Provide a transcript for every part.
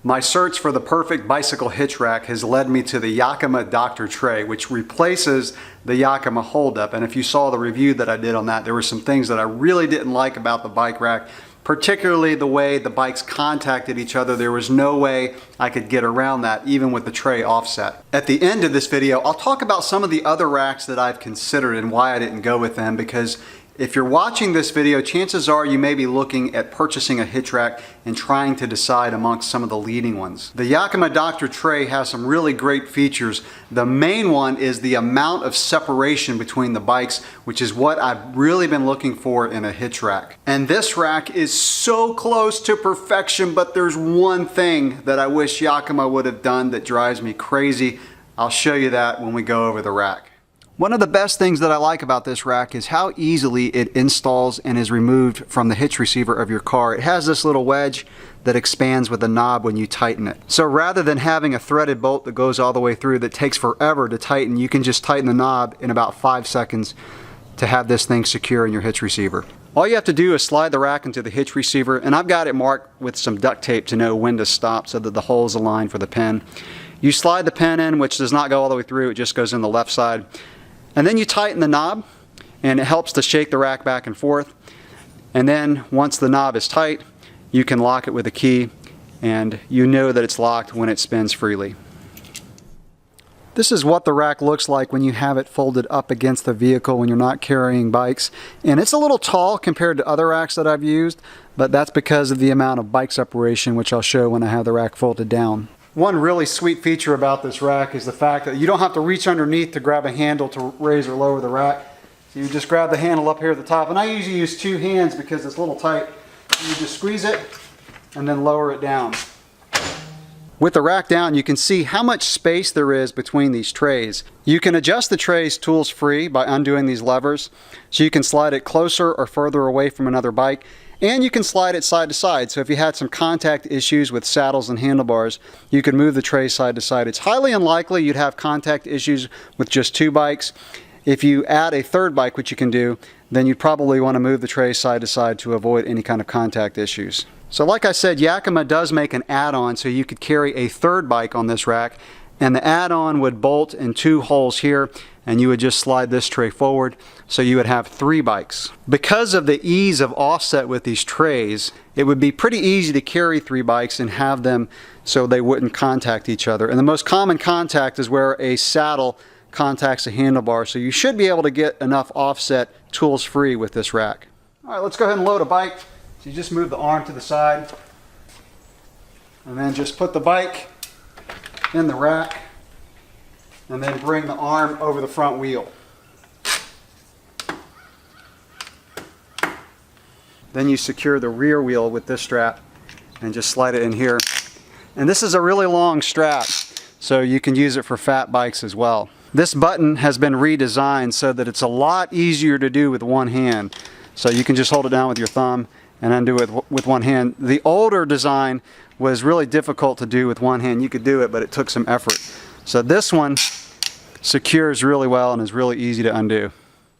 My search for the perfect bicycle hitch rack has led me to the Yakima Dr.Tray, which replaces the Yakima Holdup. And if you saw the review that I did on that, there were some things that I really didn't like about the bike rack, particularly the way the bikes contacted each other. There was no way I could get around that, even with the tray offset. At the end of this video, I'll talk about some of the other racks that I've considered and why I didn't go with them, because if you're watching this video, chances are you may be looking at purchasing a hitch rack and trying to decide amongst some of the leading ones. The Yakima Dr.Tray has some really great features. The main one is the amount of separation between the bikes, which is what I've really been looking for in a hitch rack. And this rack is so close to perfection, but there's one thing that I wish Yakima would have done that drives me crazy. I'll show you that when we go over the rack. One of the best things that I like about this rack is how easily it installs and is removed from the hitch receiver of your car. It has this little wedge that expands with a knob when you tighten it. So rather than having a threaded bolt that goes all the way through that takes forever to tighten, you can just tighten the knob in about 5 seconds to have this thing secure in your hitch receiver. All you have to do is slide the rack into the hitch receiver, and I've got it marked with some duct tape to know when to stop so that the hole's aligned for the pin. You slide the pin in, which does not go all the way through, it just goes in the left side. And then you tighten the knob, and it helps to shake the rack back and forth. And then once the knob is tight, you can lock it with a key, and you know that it's locked when it spins freely. This is what the rack looks like when you have it folded up against the vehicle when you're not carrying bikes. And it's a little tall compared to other racks that I've used, but that's because of the amount of bike separation, which I'll show when I have the rack folded down. One really sweet feature about this rack is the fact that you don't have to reach underneath to grab a handle to raise or lower the rack. So you just grab the handle up here at the top, and I usually use 2 hands because it's a little tight. You just squeeze it and then lower it down. With the rack down, you can see how much space there is between these trays. You can adjust the trays tools free by undoing these levers, so you can slide it closer or further away from another bike. And you can slide it side to side, so if you had some contact issues with saddles and handlebars, you could move the tray side to side. It's highly unlikely you'd have contact issues with just 2 bikes. If you add a 3rd bike, which you can do, then you'd probably want to move the tray side to side to avoid any kind of contact issues. So like I said, Yakima does make an add-on so you could carry a 3rd bike on this rack, and the add-on would bolt in 2 holes here, and you would just slide this tray forward, so you would have 3 bikes. Because of the ease of offset with these trays, it would be pretty easy to carry 3 bikes and have them so they wouldn't contact each other. And the most common contact is where a saddle contacts a handlebar, so you should be able to get enough offset tools free with this rack. All right, let's go ahead and load a bike. So you just move the arm to the side, and then just put the bike in the rack, and then bring the arm over the front wheel. Then you secure the rear wheel with this strap and just slide it in here. And this is a really long strap, so you can use it for fat bikes as well. This button has been redesigned so that it's a lot easier to do with one hand. So you can just hold it down with your thumb and undo it with one hand. The older design was really difficult to do with one hand. You could do it, but it took some effort. So this one secures really well and is really easy to undo.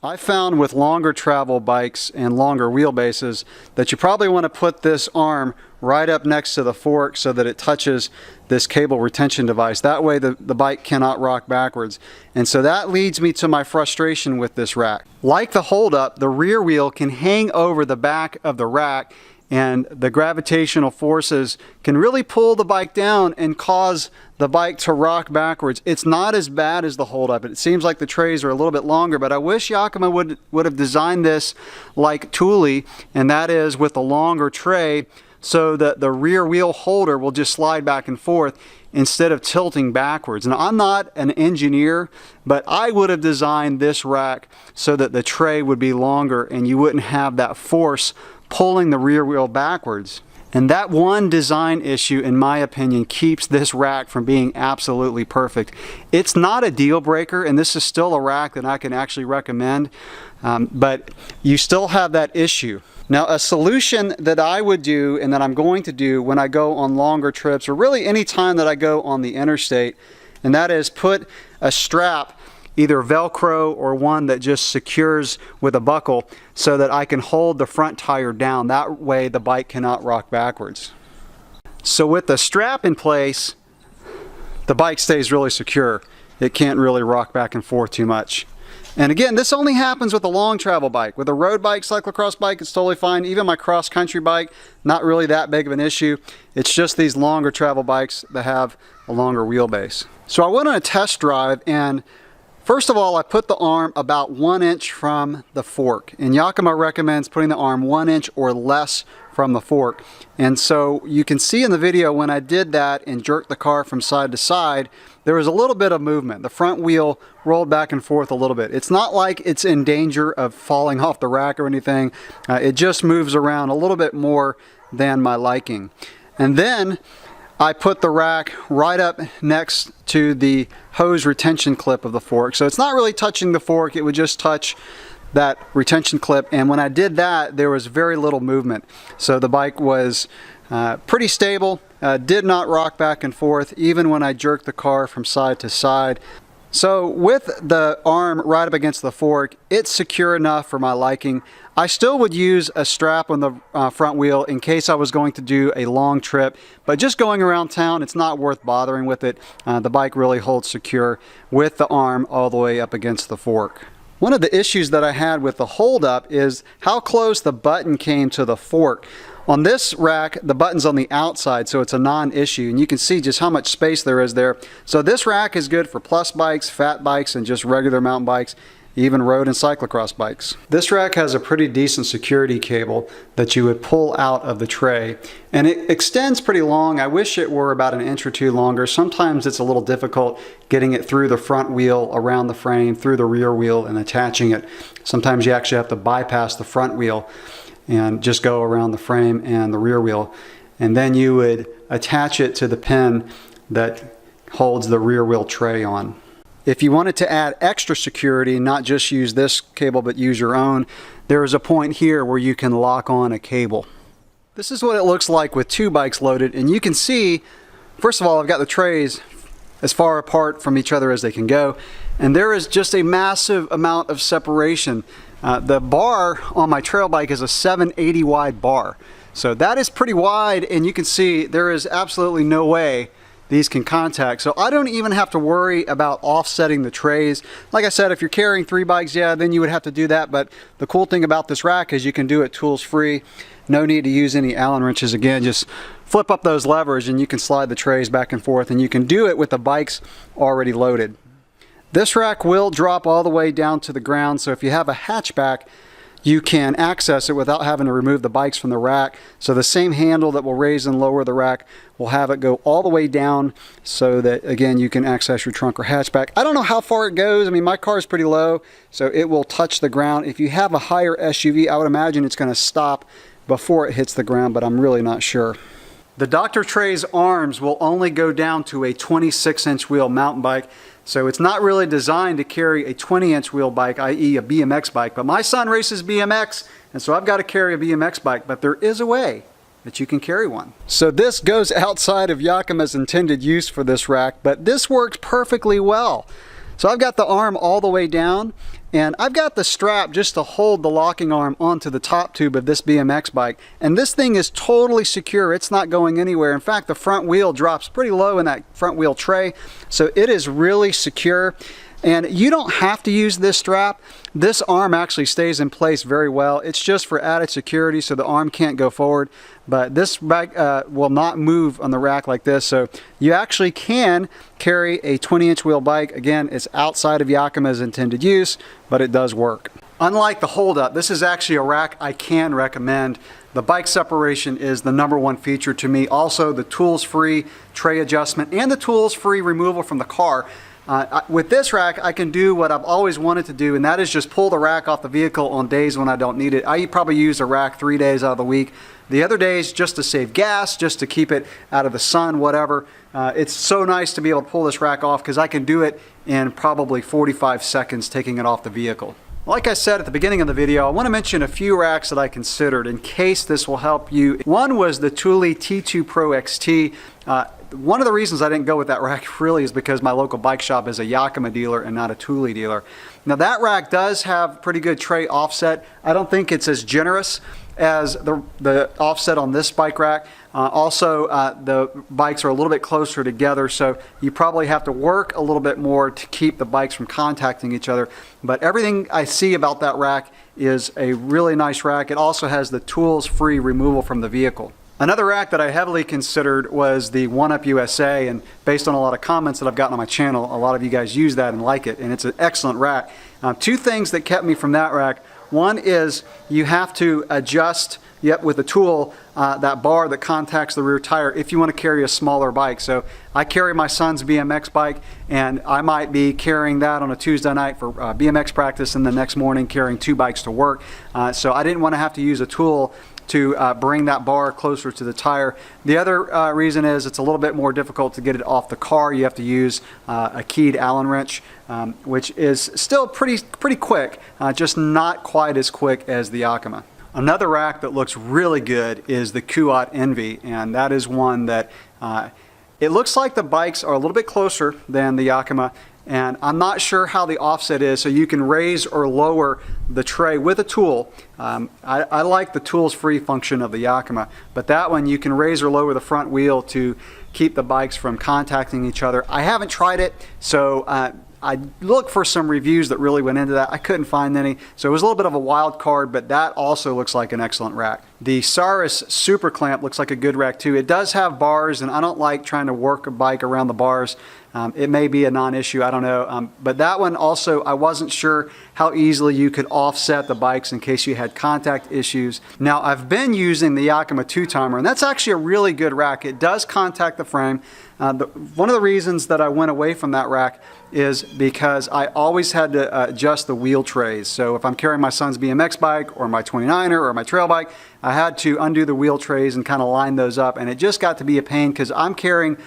I found with longer travel bikes and longer wheelbases that you probably want to put this arm right up next to the fork so that it touches this cable retention device. That way the bike cannot rock backwards. And so that leads me to my frustration with this rack. Like the hold-up, the rear wheel can hang over the back of the rack, and the gravitational forces can really pull the bike down and cause the bike to rock backwards. It's not as bad as the hold-up. It seems like the trays are a little bit longer, but I wish Yakima would have designed this like Thule, and that is with a longer tray so that the rear wheel holder will just slide back and forth instead of tilting backwards. Now, I'm not an engineer, but I would have designed this rack so that the tray would be longer and you wouldn't have that force pulling the rear wheel backwards. And that one design issue, in my opinion, keeps this rack from being absolutely perfect. It's not a deal breaker, and this is still a rack that I can actually recommend, but you still have that issue. Now, a solution that I would do and that I'm going to do when I go on longer trips, or really any time that I go on the interstate, and that is put a strap, either Velcro or one that just secures with a buckle, so that I can hold the front tire down. That way the bike cannot rock backwards. So with the strap in place, the bike stays really secure. It can't really rock back and forth too much. And again, this only happens with a long travel bike. With a road bike, cyclocross bike, it's totally fine. Even my cross-country bike, not really that big of an issue. It's just these longer travel bikes that have a longer wheelbase. So I went on a test drive, and first of all, I put the arm about 1 inch from the fork. And Yakima recommends putting the arm 1 inch or less from the fork. And so you can see in the video when I did that and jerked the car from side to side, there was a little bit of movement. The front wheel rolled back and forth a little bit. It's not like it's in danger of falling off the rack or anything. It just moves around a little bit more than my liking. And then I put the rack right up next to the hose retention clip of the fork. So it's not really touching the fork, it would just touch that retention clip. And when I did that, there was very little movement. So the bike was pretty stable, did not rock back and forth, even when I jerked the car from side to side. So with the arm right up against the fork, it's secure enough for my liking. I still would use a strap on the front wheel in case I was going to do a long trip, but just going around town, it's not worth bothering with it. The bike really holds secure with the arm all the way up against the fork. One of the issues that I had with the holdup is how close the button came to the fork. On this rack, the button's on the outside, so it's a non-issue, and you can see just how much space there is there. So this rack is good for plus bikes, fat bikes, and just regular mountain bikes, even road and cyclocross bikes. This rack has a pretty decent security cable that you would pull out of the tray, and it extends pretty long. I wish it were about an inch or two longer. Sometimes it's a little difficult getting it through the front wheel, around the frame, through the rear wheel, and attaching it. Sometimes you actually have to bypass the front wheel and just go around the frame and the rear wheel, and then you would attach it to the pin that holds the rear wheel tray on. If you wanted to add extra security, not just use this cable but use your own, there is a point here where you can lock on a cable. This is what it looks like with two bikes loaded, and you can see, first of all, I've got the trays as far apart from each other as they can go, and there is just a massive amount of separation. The bar on my trail bike is a 780 wide bar, so that is pretty wide, and you can see there is absolutely no way these can contact. So I don't even have to worry about offsetting the trays. Like I said, if you're carrying three bikes, yeah, then you would have to do that. But the cool thing about this rack is you can do it tools free. No need to use any Allen wrenches. Again, just flip up those levers and you can slide the trays back and forth, and you can do it with the bikes already loaded. This rack will drop all the way down to the ground, so if you have a hatchback, you can access it without having to remove the bikes from the rack. So the same handle that will raise and lower the rack will have it go all the way down so that, again, you can access your trunk or hatchback. I don't know how far it goes. I mean, my car is pretty low, so it will touch the ground. If you have a higher SUV, I would imagine it's going to stop before it hits the ground, but I'm really not sure. The Dr. Tray's arms will only go down to a 26-inch wheel mountain bike, so it's not really designed to carry a 20-inch wheel bike, i.e. a BMX bike. But my son races BMX, and so I've got to carry a BMX bike, but there is a way that you can carry one. So this goes outside of Yakima's intended use for this rack, but this works perfectly well. So I've got the arm all the way down, and I've got the strap just to hold the locking arm onto the top tube of this BMX bike. And this thing is totally secure. It's not going anywhere. In fact, the front wheel drops pretty low in that front wheel tray, so it is really secure. And you don't have to use this strap. This arm actually stays in place very well. It's just for added security so the arm can't go forward. But this bike will not move on the rack like this. So you actually can carry a 20-inch wheel bike. Again, it's outside of Yakima's intended use, but it does work. Unlike the hold-up, this is actually a rack I can recommend. The bike separation is the #1 feature to me. Also, the tools-free tray adjustment and the tools-free removal from the car. With this rack, I can do what I've always wanted to do, and that is just pull the rack off the vehicle on days when I don't need it. I probably use a rack 3 days out of the week. The other days, just to save gas, just to keep it out of the sun, whatever. It's so nice to be able to pull this rack off because I can do it in probably 45 seconds taking it off the vehicle. Like I said at the beginning of the video, I want to mention a few racks that I considered in case this will help you. One was the Thule T2 Pro XT. One of the reasons I didn't go with that rack really is because my local bike shop is a Yakima dealer and not a Thule dealer. Now that rack does have pretty good tray offset. I don't think it's as generous as the offset on this bike rack. Also, the bikes are a little bit closer together, so you probably have to work a little bit more to keep the bikes from contacting each other. But everything I see about that rack is a really nice rack. It also has the tools-free removal from the vehicle. Another rack that I heavily considered was the One-Up USA, and based on a lot of comments that I've gotten on my channel, a lot of you guys use that and like it, and it's an excellent rack. Two things that kept me from that rack. One is you have to adjust with a tool that bar that contacts the rear tire if you want to carry a smaller bike. So I carry my son's BMX bike, and I might be carrying that on a Tuesday night for BMX practice, and the next morning carrying 2 bikes to work. So I didn't want to have to use a tool to bring that bar closer to the tire. The other reason is it's a little bit more difficult to get it off the car. You have to use a keyed Allen wrench, which is still pretty quick, just not quite as quick as the Yakima. Another rack that looks really good is the Kuat Envy, and that is one that it looks like the bikes are a little bit closer than the Yakima, and I'm not sure how the offset is, so you can raise or lower the tray with a tool. I like the tools-free function of the Yakima, but that one you can raise or lower the front wheel to keep the bikes from contacting each other. I haven't tried it, so I looked for some reviews that really went into that. I couldn't find any, so it was a little bit of a wild card, but that also looks like an excellent rack. The Saris Super Clamp looks like a good rack too. It does have bars, and I don't like trying to work a bike around the bars. It may be a non-issue, I don't know. But that one also, I wasn't sure how easily you could offset the bikes in case you had contact issues. Now, I've been using the Yakima 2-timer, and that's actually a really good rack. It does contact the frame. One of the reasons that I went away from that rack is because I always had to adjust the wheel trays. So if I'm carrying my son's BMX bike or my 29er or my trail bike, I had to undo the wheel trays and kind of line those up, and it just got to be a pain because I'm carrying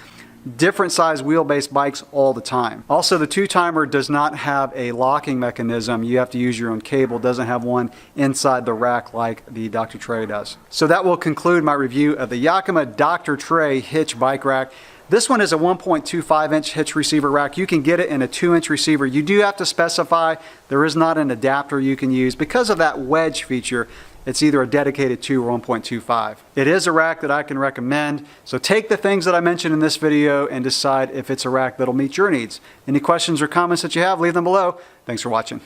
different size wheelbase bikes all the time. Also, the 2-timer does not have a locking mechanism. You have to use your own cable. It doesn't have one inside the rack like the Dr. Tray does. So that will conclude my review of the Yakima Dr. Tray hitch bike rack. This one is a 1.25-inch hitch receiver rack. You can get it in a 2-inch receiver. You do have to specify. There is not an adapter you can use. Because of that wedge feature, it's either a dedicated 2 or 1.25. It is a rack that I can recommend. So take the things that I mentioned in this video and decide if it's a rack that'll meet your needs. Any questions or comments that you have, leave them below. Thanks for watching.